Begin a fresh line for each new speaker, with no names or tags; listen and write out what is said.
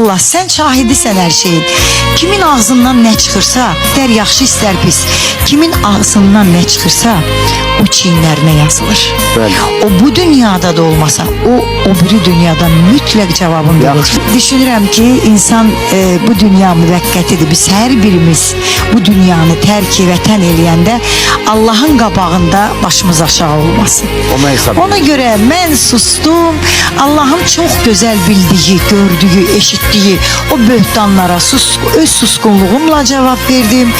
Allah, sən şahidisən hər şeyin. Kimin ağzından nə çıxırsa, istər yaxşı, istər pis. Kimin ağzından nə çıxırsa, o çiyinlərinə yazılır.
Bəli.
O bu dünyada da olmasa, o biri dünyada mütləq cavabını verir. Düşünürəm ki, insan bu dünya müvəqqətidir. Biz hər birimiz bu dünyanı tərk vətən eləyəndə Allahın qabağında başımız aşağı olmasın. Ona görə mən sustum. Allahın çox gözəl bildiyi, gördüyü, eşitdiyi o böhtanlara öz susqunluğumla cavab verdim.